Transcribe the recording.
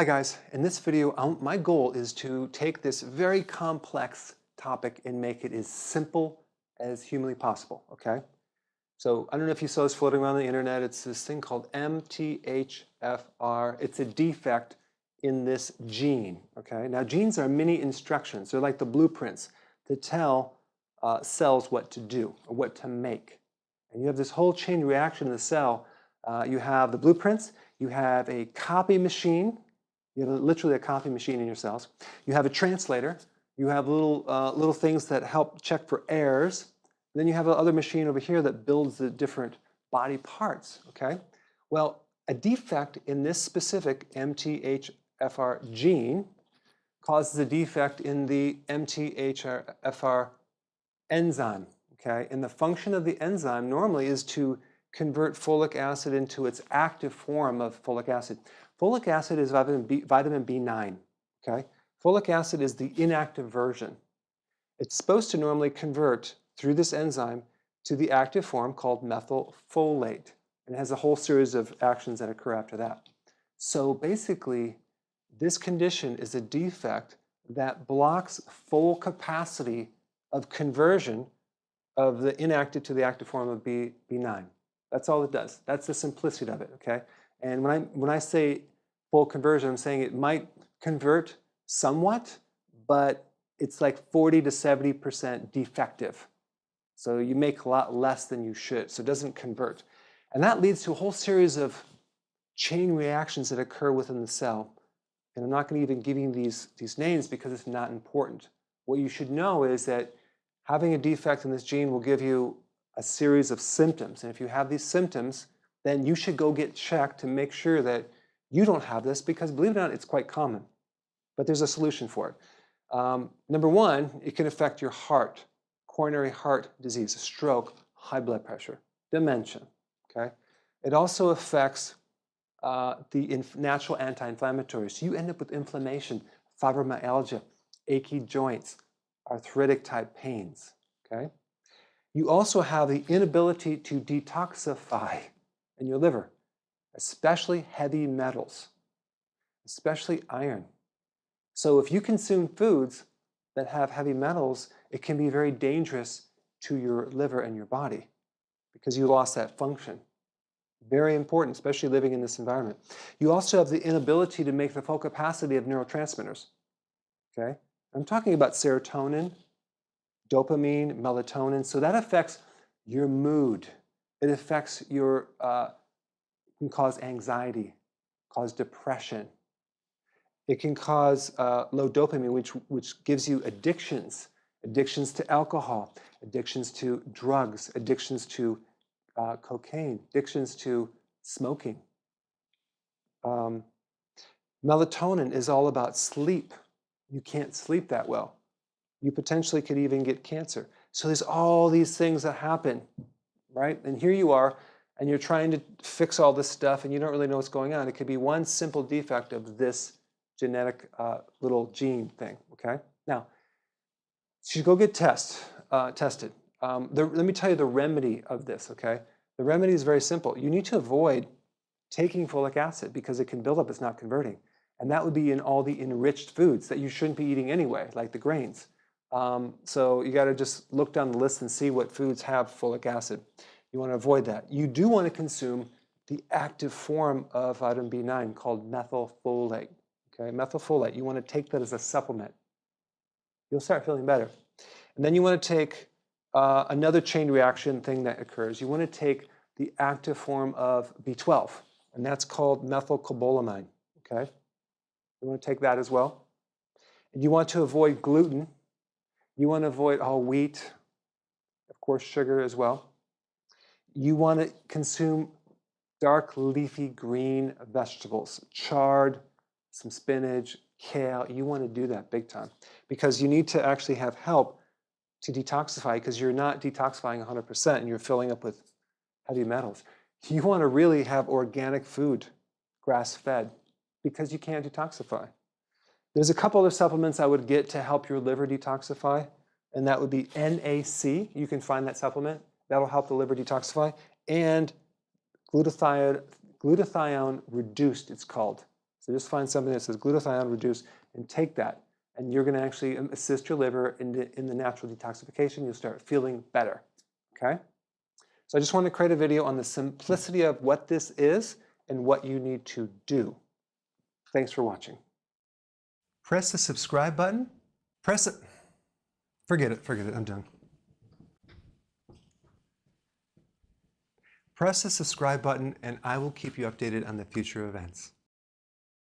Hi guys, in this video, my goal is to take this very complex topic and make it as simple as humanly possible, okay? So I don't know if you saw this floating around the internet. It's this thing called MTHFR. It's a defect in this gene, okay? Now genes are mini instructions. They're like the blueprints to tell cells what to do or what to make. And you have this whole chain reaction in the cell. You have the blueprints, you have a copy machine. You have literally a copy machine in your cells. You have a translator. You have little things that help check for errors. And then you have another machine over here that builds the different body parts, okay? Well, a defect in this specific MTHFR gene causes a defect in the MTHFR enzyme, okay? And the function of the enzyme normally is to convert folic acid into its active form of folic acid. Folic acid is vitamin B9, okay? Folic acid is the inactive version. It's supposed to normally convert through this enzyme to the active form called methylfolate. And it has a whole series of actions that occur after that. So basically, this condition is a defect that blocks full capacity of conversion of the inactive to the active form of B9. That's all it does. That's the simplicity of it, okay? And when I say full conversion, I'm saying it might convert somewhat, but it's like 40 to 70% defective. So you make a lot less than you should, so it doesn't convert. And that leads to a whole series of chain reactions that occur within the cell. And I'm not going to even give you these names because it's not important. What you should know is that having a defect in this gene will give you a series of symptoms. And if you have these symptoms, then you should go get checked to make sure that you don't have this, because believe it or not, it's quite common. But there's a solution for it. Number one, it can affect your heart, coronary heart disease, stroke, high blood pressure, dementia, okay? It also affects the natural anti-inflammatories. So you end up with inflammation, fibromyalgia, achy joints, arthritic type pains, okay? You also have the inability to detoxify in your liver, especially heavy metals, especially iron. So if you consume foods that have heavy metals, it can be very dangerous to your liver and your body because you lost that function. Very important, especially living in this environment. You also have the inability to make the full capacity of neurotransmitters, okay? I'm talking about serotonin, dopamine, melatonin. So that affects your mood. It affects your, can cause anxiety, cause depression. It can cause low dopamine, which gives you addictions to alcohol, addictions to drugs, addictions to cocaine, addictions to smoking. Melatonin is all about sleep. You can't sleep that well. You potentially could even get cancer. So there's all these things that happen, right? And here you are, and you're trying to fix all this stuff, and you don't really know what's going on. It could be one simple defect of this genetic little gene thing, okay? Now, you should go get tested. Let me tell you the remedy of this, okay? The remedy is very simple. You need to avoid taking folic acid because it can build up, it's not converting. And that would be in all the enriched foods that you shouldn't be eating anyway, like the grains. So you got to just look down the list and see what foods have folic acid. You want to avoid that. You do want to consume the active form of vitamin B9 called methylfolate. Okay, methylfolate. You want to take that as a supplement. You'll start feeling better. And then you want to take another chain reaction thing that occurs. You want to take the active form of B12, and that's called methylcobalamin. Okay, you want to take that as well. And you want to avoid gluten. You want to avoid all wheat, of course, sugar as well. You want to consume dark leafy green vegetables, chard, some spinach, kale. You want to do that big time because you need to actually have help to detoxify because you're not detoxifying 100% and you're filling up with heavy metals. You want to really have organic food, grass-fed, because you can't detoxify. There's a couple other supplements I would get to help your liver detoxify, and that would be NAC. You can find that supplement. That'll help the liver detoxify. And glutathione reduced, it's called. It's So just find something that says glutathione reduced and take that. And you're going to actually assist your liver in the natural detoxification. You'll start feeling better, okay? So I just wanted to create a video on the simplicity of what this is and what you need to do. Thanks for watching. Press the subscribe button. Press it. Forget it, I'm done. Press the subscribe button and I will keep you updated on the future events.